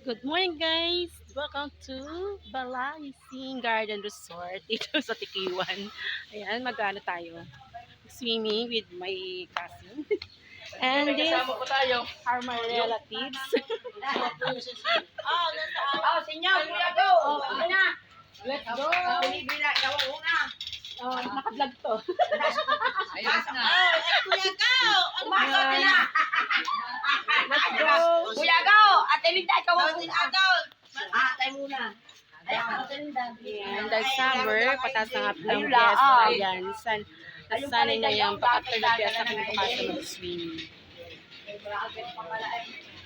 Good morning, guys! Welcome to Balaising Garden Resort dito sa Tikiwan. Ayan, mag-ano tayo? Swimming with my cousin. And this are my relatives. Senyor, kuya go! Una! Let's go! Binibila, ikaw una! Naka-vlog to. Ayos na! Kuya go! Umasok ka na! Let's go! Kuya go! Ate Linda, ikaw una! Ate muna! Ayan, dahil summer, patasangap ng piyesta. Ayan, sanay na yung after na piyesta kami papasok mag-swimming.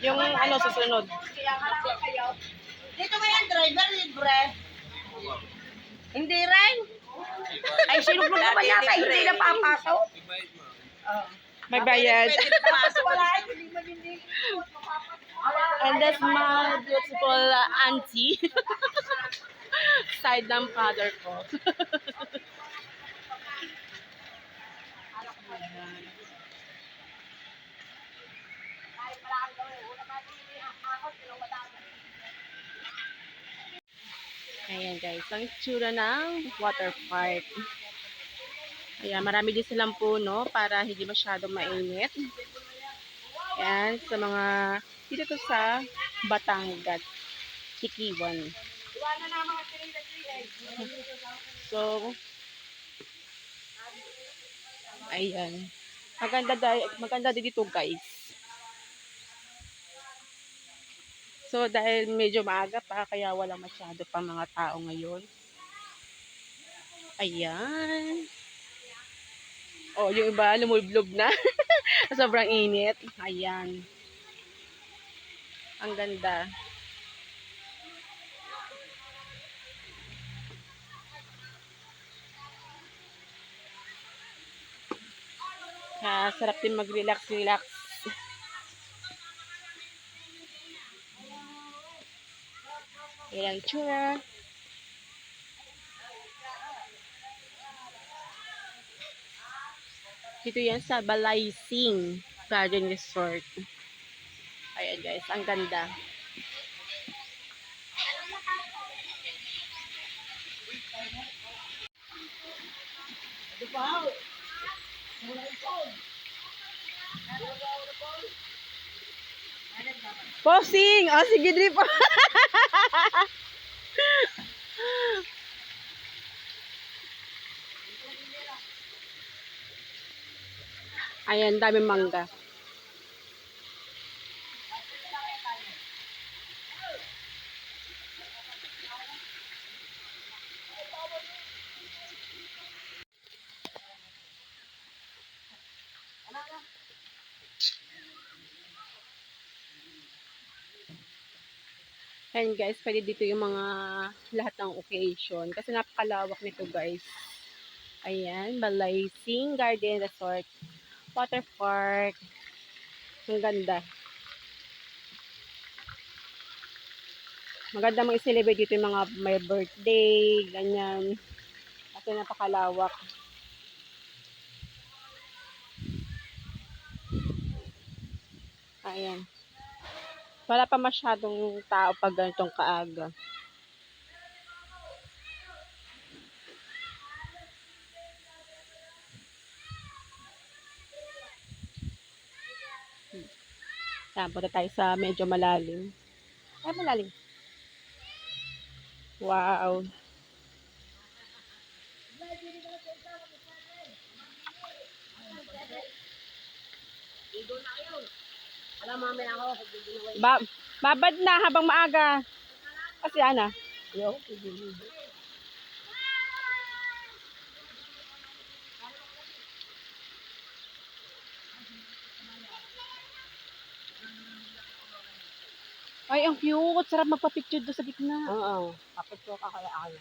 Yung ano susunod. Dito ba yung driver, libre? Hindi rin? Ay, sinublog ko ba yata? Hindi na papasok? May bayad. Wala, hindi mo hindi. And that's my beautiful auntie. Side ng father ko. Ayan guys, ang itsura ng water park. Ayan, marami din silang puno para hindi masyadong mainit. Ayan, sa mga dito to sa Batangas, Tikiwan. So, ayan. Maganda din dito guys. So, dahil medyo maaga pa, kaya wala masyado pa mga tao ngayon. Ayan. Oh, yung iba lumublob na. Sobrang init. Ayan. Ang ganda. Sarap din mag-relax-relax. Ayan ang tsura. Dito yan sa Balaising Garden Resort. Ayan guys, ang ganda. Posing! Oh, sige, drip. Ayan, daming mangga. Ayan guys, pwede dito yung mga lahat ng occasion. Kasi napakalawak nito guys. Ayan, Balaising Garden Resort. Water park. Ang ganda. Maganda mga i-celebrate dito yung mga may birthday, ganyan. Kasi napakalawak. Ayan. Wala pa masyadong tao pag ganitong kaaga. Punta tayo sa medyo malalim. Ay, malalim. Wow. Babad na habang maaga. Kasi ana. Ay, ang cute. Sarap magpa-picture doon sa gitna. Oo, kapit ko kakayaan.